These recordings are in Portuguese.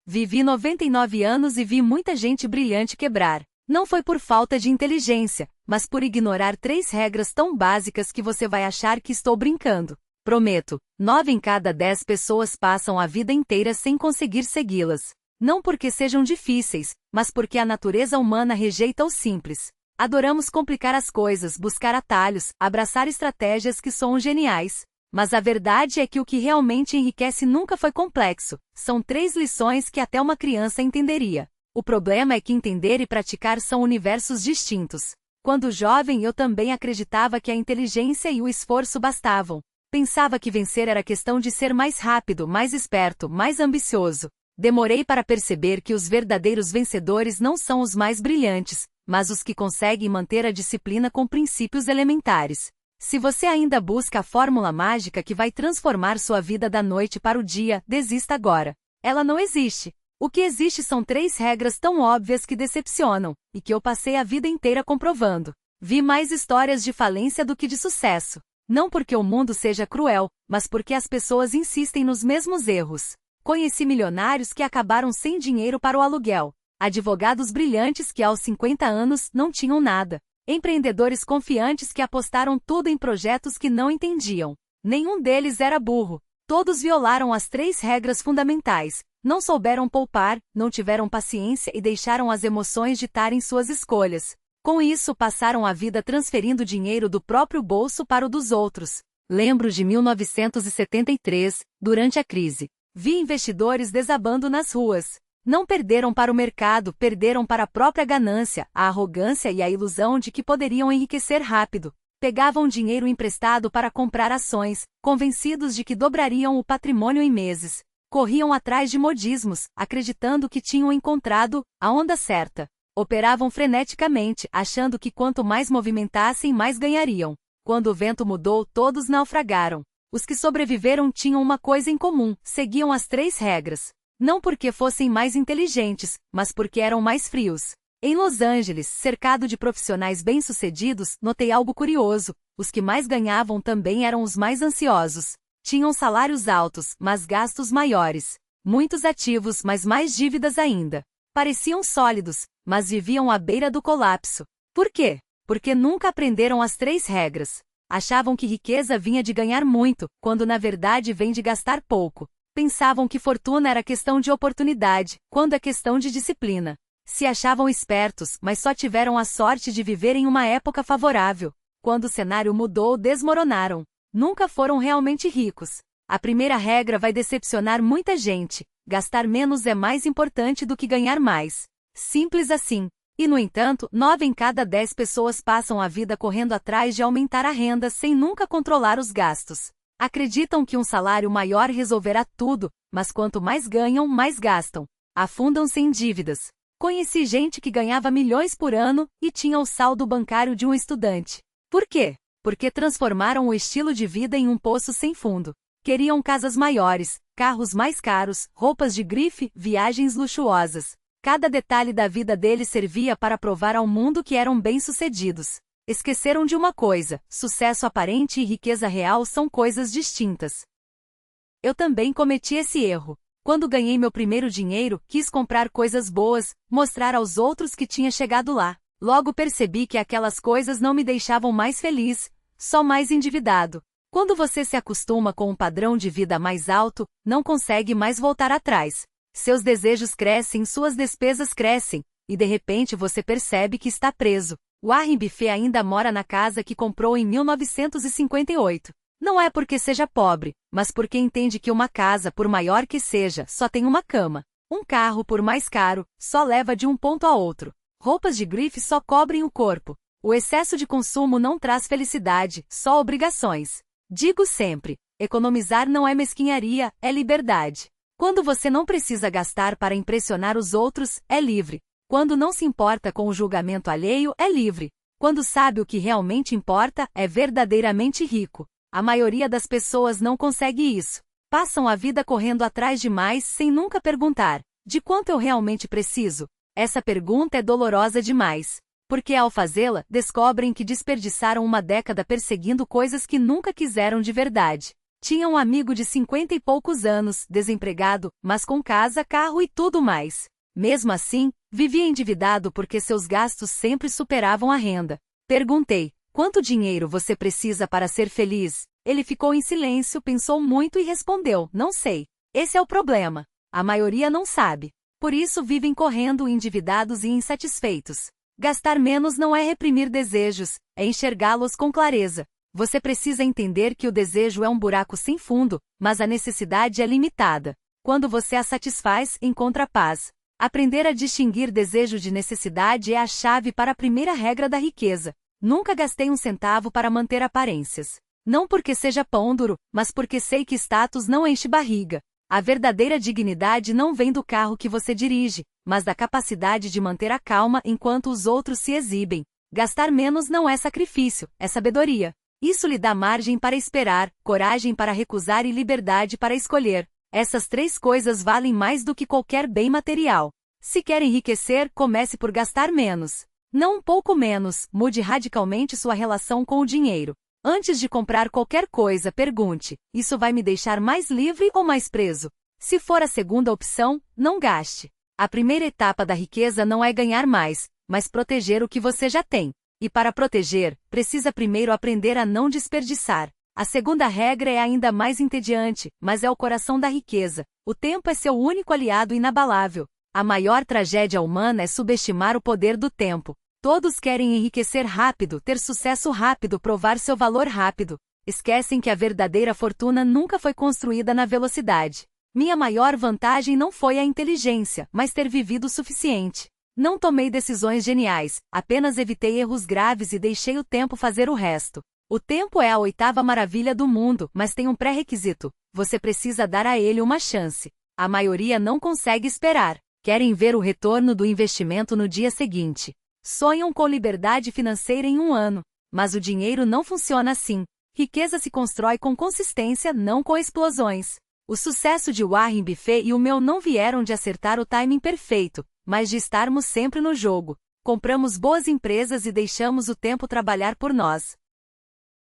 Vivi 99 anos e vi muita gente brilhante quebrar. Não foi por falta de inteligência, mas por ignorar 3 regras tão básicas que você vai achar que estou brincando. Prometo, 9 em cada 10 pessoas passam a vida inteira sem conseguir segui-las. Não porque sejam difíceis, mas porque a natureza humana rejeita o simples. Adoramos complicar as coisas, buscar atalhos, abraçar estratégias que soam geniais. Mas a verdade é que o que realmente enriquece nunca foi complexo. São 3 lições que até uma criança entenderia. O problema é que entender e praticar são universos distintos. Quando jovem eu também acreditava que a inteligência e o esforço bastavam. Pensava que vencer era questão de ser mais rápido, mais esperto, mais ambicioso. Demorei para perceber que os verdadeiros vencedores não são os mais brilhantes, mas os que conseguem manter a disciplina com princípios elementares. Se você ainda busca a fórmula mágica que vai transformar sua vida da noite para o dia, desista agora. Ela não existe. O que existe são 3 regras tão óbvias que decepcionam, e que eu passei a vida inteira comprovando. Vi mais histórias de falência do que de sucesso. Não porque o mundo seja cruel, mas porque as pessoas insistem nos mesmos erros. Conheci milionários que acabaram sem dinheiro para o aluguel. Advogados brilhantes que aos 50 anos não tinham nada. Empreendedores confiantes que apostaram tudo em projetos que não entendiam. Nenhum deles era burro. Todos violaram as 3 regras fundamentais. Não souberam poupar, não tiveram paciência e deixaram as emoções ditarem suas escolhas. Com isso passaram a vida transferindo dinheiro do próprio bolso para o dos outros. Lembro de 1973, durante a crise. Vi investidores desabando nas ruas. Não perderam para o mercado, perderam para a própria ganância, a arrogância e a ilusão de que poderiam enriquecer rápido. Pegavam dinheiro emprestado para comprar ações, convencidos de que dobrariam o patrimônio em meses. Corriam atrás de modismos, acreditando que tinham encontrado a onda certa. Operavam freneticamente, achando que quanto mais movimentassem, mais ganhariam. Quando o vento mudou, todos naufragaram. Os que sobreviveram tinham uma coisa em comum, seguiam as 3 regras. Não porque fossem mais inteligentes, mas porque eram mais frios. Em Los Angeles, cercado de profissionais bem-sucedidos, notei algo curioso. Os que mais ganhavam também eram os mais ansiosos. Tinham salários altos, mas gastos maiores. Muitos ativos, mas mais dívidas ainda. Pareciam sólidos, mas viviam à beira do colapso. Por quê? Porque nunca aprenderam as 3 regras. Achavam que riqueza vinha de ganhar muito, quando na verdade vem de gastar pouco. Pensavam que fortuna era questão de oportunidade, quando é questão de disciplina. Se achavam espertos, mas só tiveram a sorte de viver em uma época favorável. Quando o cenário mudou, desmoronaram. Nunca foram realmente ricos. A primeira regra vai decepcionar muita gente. Gastar menos é mais importante do que ganhar mais. Simples assim. E no entanto, 9 em cada 10 pessoas passam a vida correndo atrás de aumentar a renda sem nunca controlar os gastos. Acreditam que um salário maior resolverá tudo, mas quanto mais ganham, mais gastam. Afundam-se em dívidas. Conheci gente que ganhava milhões por ano e tinha o saldo bancário de um estudante. Por quê? Porque transformaram o estilo de vida em um poço sem fundo. Queriam casas maiores, carros mais caros, roupas de grife, viagens luxuosas. Cada detalhe da vida deles servia para provar ao mundo que eram bem-sucedidos. Esqueceram de uma coisa: sucesso aparente e riqueza real são coisas distintas. Eu também cometi esse erro. Quando ganhei meu primeiro dinheiro, quis comprar coisas boas, mostrar aos outros que tinha chegado lá. Logo percebi que aquelas coisas não me deixavam mais feliz, só mais endividado. Quando você se acostuma com um padrão de vida mais alto, não consegue mais voltar atrás. Seus desejos crescem, suas despesas crescem, e de repente você percebe que está preso. Warren Buffett ainda mora na casa que comprou em 1958. Não é porque seja pobre, mas porque entende que uma casa, por maior que seja, só tem uma cama. Um carro, por mais caro, só leva de um ponto a outro. Roupas de grife só cobrem o corpo. O excesso de consumo não traz felicidade, só obrigações. Digo sempre, economizar não é mesquinharia, é liberdade. Quando você não precisa gastar para impressionar os outros, é livre. Quando não se importa com o julgamento alheio, é livre. Quando sabe o que realmente importa, é verdadeiramente rico. A maioria das pessoas não consegue isso. Passam a vida correndo atrás de mais sem nunca perguntar: de quanto eu realmente preciso? Essa pergunta é dolorosa demais. Porque ao fazê-la, descobrem que desperdiçaram uma década perseguindo coisas que nunca quiseram de verdade. Tinha um amigo de 50 e poucos anos, desempregado, mas com casa, carro e tudo mais. Mesmo assim, vivia endividado porque seus gastos sempre superavam a renda. Perguntei: quanto dinheiro você precisa para ser feliz? Ele ficou em silêncio, pensou muito e respondeu: não sei. Esse é o problema. A maioria não sabe. Por isso vivem correndo endividados e insatisfeitos. Gastar menos não é reprimir desejos, é enxergá-los com clareza. Você precisa entender que o desejo é um buraco sem fundo, mas a necessidade é limitada. Quando você a satisfaz, encontra paz. Aprender a distinguir desejo de necessidade é a chave para a primeira regra da riqueza. Nunca gastei um centavo para manter aparências. Não porque seja pão duro, mas porque sei que status não enche barriga. A verdadeira dignidade não vem do carro que você dirige, mas da capacidade de manter a calma enquanto os outros se exibem. Gastar menos não é sacrifício, é sabedoria. Isso lhe dá margem para esperar, coragem para recusar e liberdade para escolher. Essas três coisas valem mais do que qualquer bem material. Se quer enriquecer, comece por gastar menos. Não um pouco menos, mude radicalmente sua relação com o dinheiro. Antes de comprar qualquer coisa, pergunte: isso vai me deixar mais livre ou mais preso? Se for a segunda opção, não gaste. A primeira etapa da riqueza não é ganhar mais, mas proteger o que você já tem. E para proteger, precisa primeiro aprender a não desperdiçar. A segunda regra é ainda mais entediante, mas é o coração da riqueza. O tempo é seu único aliado inabalável. A maior tragédia humana é subestimar o poder do tempo. Todos querem enriquecer rápido, ter sucesso rápido, provar seu valor rápido. Esquecem que a verdadeira fortuna nunca foi construída na velocidade. Minha maior vantagem não foi a inteligência, mas ter vivido o suficiente. Não tomei decisões geniais, apenas evitei erros graves e deixei o tempo fazer o resto. O tempo é a oitava maravilha do mundo, mas tem um pré-requisito: você precisa dar a ele uma chance. A maioria não consegue esperar. Querem ver o retorno do investimento no dia seguinte. Sonham com liberdade financeira em um ano. Mas o dinheiro não funciona assim. Riqueza se constrói com consistência, não com explosões. O sucesso de Warren Buffett e o meu não vieram de acertar o timing perfeito, mas de estarmos sempre no jogo. Compramos boas empresas e deixamos o tempo trabalhar por nós.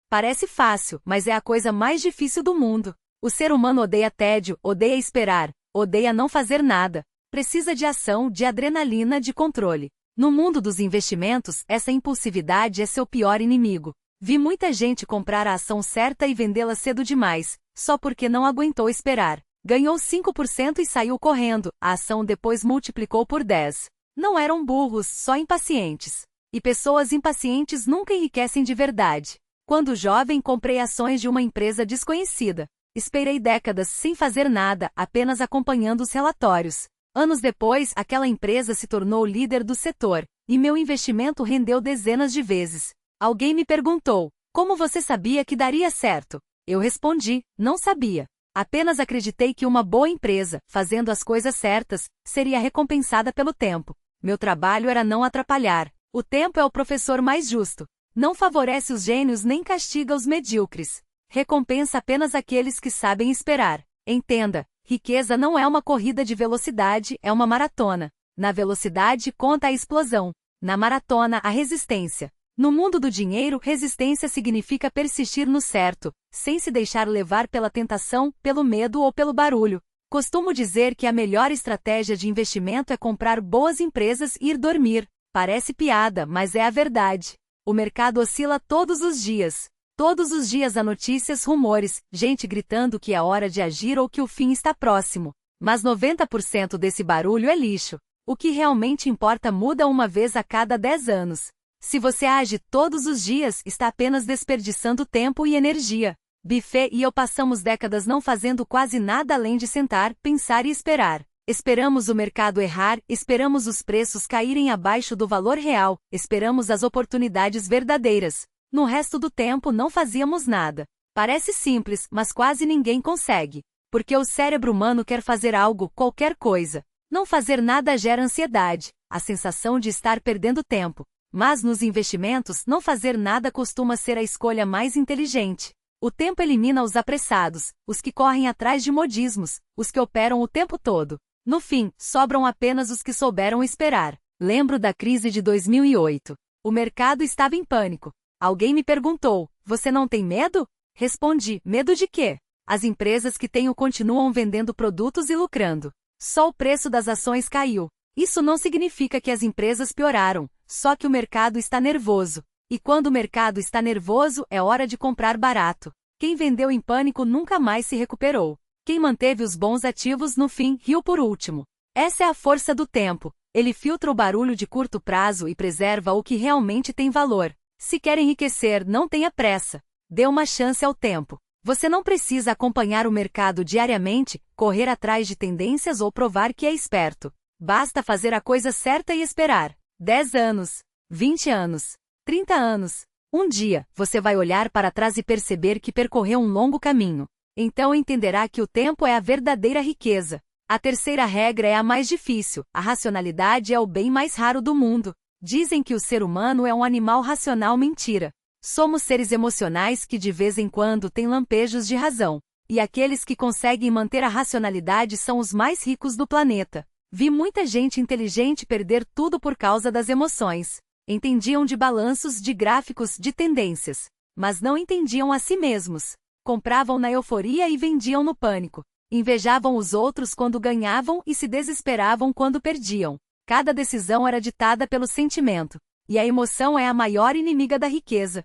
Parece fácil, mas é a coisa mais difícil do mundo. O ser humano odeia tédio, odeia esperar, odeia não fazer nada. Precisa de ação, de adrenalina, de controle. No mundo dos investimentos, essa impulsividade é seu pior inimigo. Vi muita gente comprar a ação certa e vendê-la cedo demais, só porque não aguentou esperar. Ganhou 5% e saiu correndo, a ação depois multiplicou por 10. Não eram burros, só impacientes. E pessoas impacientes nunca enriquecem de verdade. Quando jovem, comprei ações de uma empresa desconhecida. Esperei décadas sem fazer nada, apenas acompanhando os relatórios. Anos depois, aquela empresa se tornou o líder do setor, e meu investimento rendeu dezenas de vezes. Alguém me perguntou: como você sabia que daria certo? Eu respondi: não sabia. Apenas acreditei que uma boa empresa, fazendo as coisas certas, seria recompensada pelo tempo. Meu trabalho era não atrapalhar. O tempo é o professor mais justo. Não favorece os gênios nem castiga os medíocres. Recompensa apenas aqueles que sabem esperar. Entenda, riqueza não é uma corrida de velocidade, é uma maratona. Na velocidade conta a explosão. Na maratona, a resistência. No mundo do dinheiro, resistência significa persistir no certo, sem se deixar levar pela tentação, pelo medo ou pelo barulho. Costumo dizer que a melhor estratégia de investimento é comprar boas empresas e ir dormir. Parece piada, mas é a verdade. O mercado oscila todos os dias. Todos os dias há notícias, rumores, gente gritando que é hora de agir ou que o fim está próximo. Mas 90% desse barulho é lixo. O que realmente importa muda uma vez a cada 10 anos. Se você age todos os dias, está apenas desperdiçando tempo e energia. Buffett e eu passamos décadas não fazendo quase nada além de sentar, pensar e esperar. Esperamos o mercado errar, esperamos os preços caírem abaixo do valor real, esperamos as oportunidades verdadeiras. No resto do tempo não fazíamos nada. Parece simples, mas quase ninguém consegue. Porque o cérebro humano quer fazer algo, qualquer coisa. Não fazer nada gera ansiedade, a sensação de estar perdendo tempo. Mas nos investimentos, não fazer nada costuma ser a escolha mais inteligente. O tempo elimina os apressados, os que correm atrás de modismos, os que operam o tempo todo. No fim, sobram apenas os que souberam esperar. Lembro da crise de 2008. O mercado estava em pânico. Alguém me perguntou: você não tem medo? Respondi: medo de quê? As empresas que tenho continuam vendendo produtos e lucrando. Só o preço das ações caiu. Isso não significa que as empresas pioraram, só que o mercado está nervoso. E quando o mercado está nervoso, é hora de comprar barato. Quem vendeu em pânico nunca mais se recuperou. Quem manteve os bons ativos no fim, riu por último. Essa é a força do tempo. Ele filtra o barulho de curto prazo e preserva o que realmente tem valor. Se quer enriquecer, não tenha pressa. Dê uma chance ao tempo. Você não precisa acompanhar o mercado diariamente, correr atrás de tendências ou provar que é esperto. Basta fazer a coisa certa e esperar. 10 anos, 20 anos, 30 anos. Um dia, você vai olhar para trás e perceber que percorreu um longo caminho. Então entenderá que o tempo é a verdadeira riqueza. A terceira regra é a mais difícil. A racionalidade é o bem mais raro do mundo. Dizem que o ser humano é um animal racional, mentira. Somos seres emocionais que de vez em quando têm lampejos de razão. E aqueles que conseguem manter a racionalidade são os mais ricos do planeta. Vi muita gente inteligente perder tudo por causa das emoções. Entendiam de balanços, de gráficos, de tendências. Mas não entendiam a si mesmos. Compravam na euforia e vendiam no pânico. Invejavam os outros quando ganhavam e se desesperavam quando perdiam. Cada decisão era ditada pelo sentimento. E a emoção é a maior inimiga da riqueza.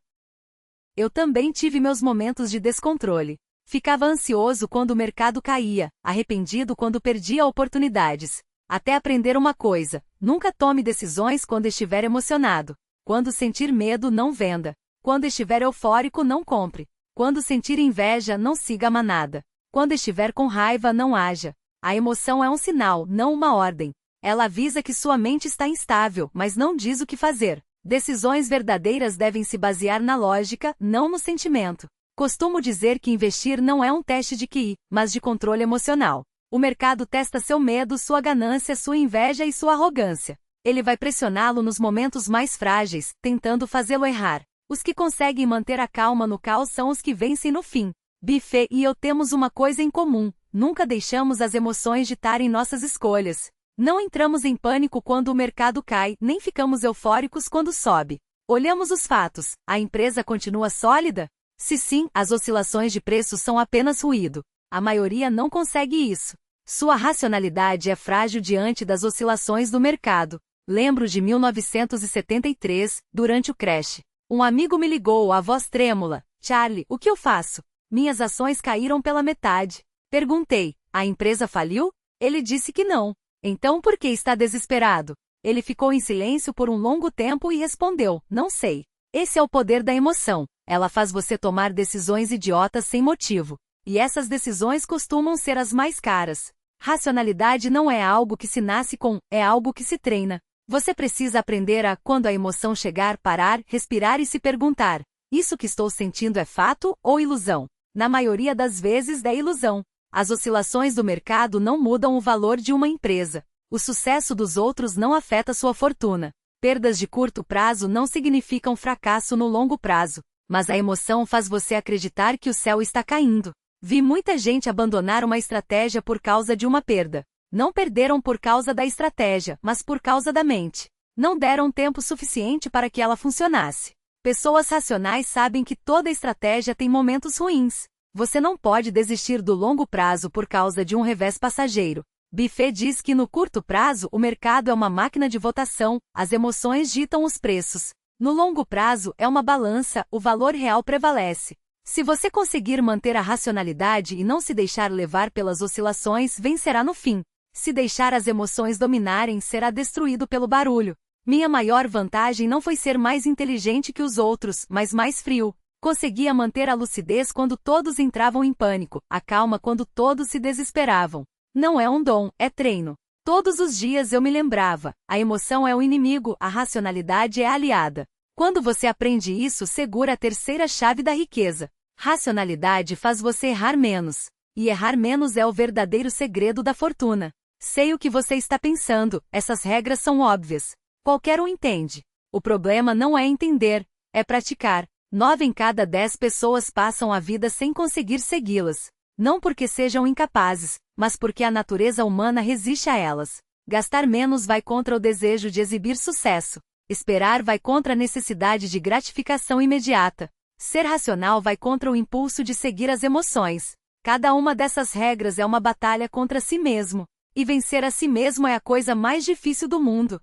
Eu também tive meus momentos de descontrole. Ficava ansioso quando o mercado caía, arrependido quando perdia oportunidades. Até aprender uma coisa: nunca tome decisões quando estiver emocionado. Quando sentir medo, não venda. Quando estiver eufórico, não compre. Quando sentir inveja, não siga a manada. Quando estiver com raiva, não haja. A emoção é um sinal, não uma ordem. Ela avisa que sua mente está instável, mas não diz o que fazer. Decisões verdadeiras devem se basear na lógica, não no sentimento. Costumo dizer que investir não é um teste de QI, mas de controle emocional. O mercado testa seu medo, sua ganância, sua inveja e sua arrogância. Ele vai pressioná-lo nos momentos mais frágeis, tentando fazê-lo errar. Os que conseguem manter a calma no caos são os que vencem no fim. Buffett e eu temos uma coisa em comum: nunca deixamos as emoções ditarem nossas escolhas. Não entramos em pânico quando o mercado cai, nem ficamos eufóricos quando sobe. Olhamos os fatos: a empresa continua sólida? Se sim, as oscilações de preço são apenas ruído. A maioria não consegue isso. Sua racionalidade é frágil diante das oscilações do mercado. Lembro de 1973, durante o crash. Um amigo me ligou, a voz trêmula: Charlie, o que eu faço? Minhas ações caíram pela metade. Perguntei: a empresa faliu? Ele disse que não. Então por que está desesperado? Ele ficou em silêncio por um longo tempo e respondeu: não sei. Esse é o poder da emoção. Ela faz você tomar decisões idiotas sem motivo. E essas decisões costumam ser as mais caras. Racionalidade não é algo que se nasce com, é algo que se treina. Você precisa aprender a, quando a emoção chegar, parar, respirar e se perguntar: isso que estou sentindo é fato ou ilusão? Na maioria das vezes é ilusão. As oscilações do mercado não mudam o valor de uma empresa. O sucesso dos outros não afeta sua fortuna. Perdas de curto prazo não significam fracasso no longo prazo. Mas a emoção faz você acreditar que o céu está caindo. Vi muita gente abandonar uma estratégia por causa de uma perda. Não perderam por causa da estratégia, mas por causa da mente. Não deram tempo suficiente para que ela funcionasse. Pessoas racionais sabem que toda estratégia tem momentos ruins. Você não pode desistir do longo prazo por causa de um revés passageiro. Buffett diz que no curto prazo o mercado é uma máquina de votação, as emoções ditam os preços. No longo prazo é uma balança, o valor real prevalece. Se você conseguir manter a racionalidade e não se deixar levar pelas oscilações, vencerá no fim. Se deixar as emoções dominarem, será destruído pelo barulho. Minha maior vantagem não foi ser mais inteligente que os outros, mas mais frio. Conseguia manter a lucidez quando todos entravam em pânico, a calma quando todos se desesperavam. Não é um dom, é treino. Todos os dias eu me lembrava: a emoção é o inimigo, a racionalidade é a aliada. Quando você aprende isso, segura a terceira chave da riqueza. Racionalidade faz você errar menos. E errar menos é o verdadeiro segredo da fortuna. Sei o que você está pensando, essas regras são óbvias. Qualquer um entende. O problema não é entender, é praticar. 9 em cada 10 pessoas passam a vida sem conseguir segui-las. Não porque sejam incapazes, mas porque a natureza humana resiste a elas. Gastar menos vai contra o desejo de exibir sucesso. Esperar vai contra a necessidade de gratificação imediata. Ser racional vai contra o impulso de seguir as emoções. Cada uma dessas regras é uma batalha contra si mesmo. E vencer a si mesmo é a coisa mais difícil do mundo.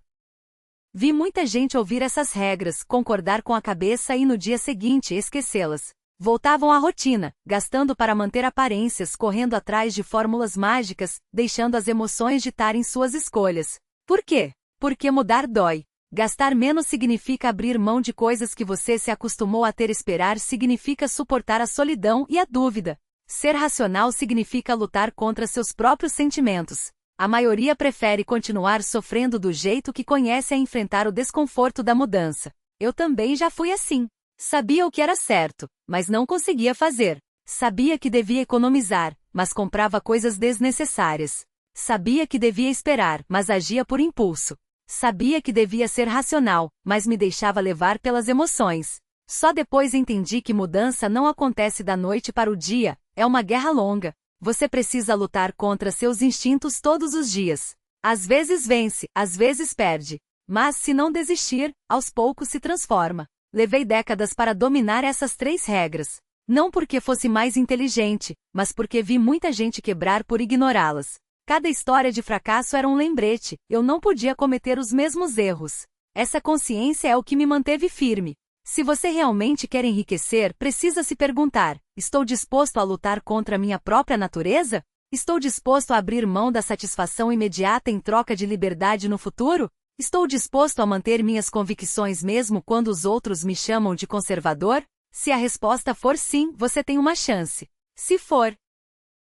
Vi muita gente ouvir essas regras, concordar com a cabeça e no dia seguinte esquecê-las. Voltavam à rotina, gastando para manter aparências, correndo atrás de fórmulas mágicas, deixando as emoções ditarem suas escolhas. Por quê? Porque mudar dói. Gastar menos significa abrir mão de coisas que você se acostumou a ter. Esperar significa suportar a solidão e a dúvida. Ser racional significa lutar contra seus próprios sentimentos. A maioria prefere continuar sofrendo do jeito que conhece a enfrentar o desconforto da mudança. Eu também já fui assim. Sabia o que era certo, mas não conseguia fazer. Sabia que devia economizar, mas comprava coisas desnecessárias. Sabia que devia esperar, mas agia por impulso. Sabia que devia ser racional, mas me deixava levar pelas emoções. Só depois entendi que mudança não acontece da noite para o dia, é uma guerra longa. Você precisa lutar contra seus instintos todos os dias. Às vezes vence, às vezes perde. Mas se não desistir, aos poucos se transforma. Levei décadas para dominar essas 3 regras. Não porque fosse mais inteligente, mas porque vi muita gente quebrar por ignorá-las. Cada história de fracasso era um lembrete, eu não podia cometer os mesmos erros. Essa consciência é o que me manteve firme. Se você realmente quer enriquecer, precisa se perguntar: estou disposto a lutar contra minha própria natureza? Estou disposto a abrir mão da satisfação imediata em troca de liberdade no futuro? Estou disposto a manter minhas convicções mesmo quando os outros me chamam de conservador? Se a resposta for sim, você tem uma chance. Se for,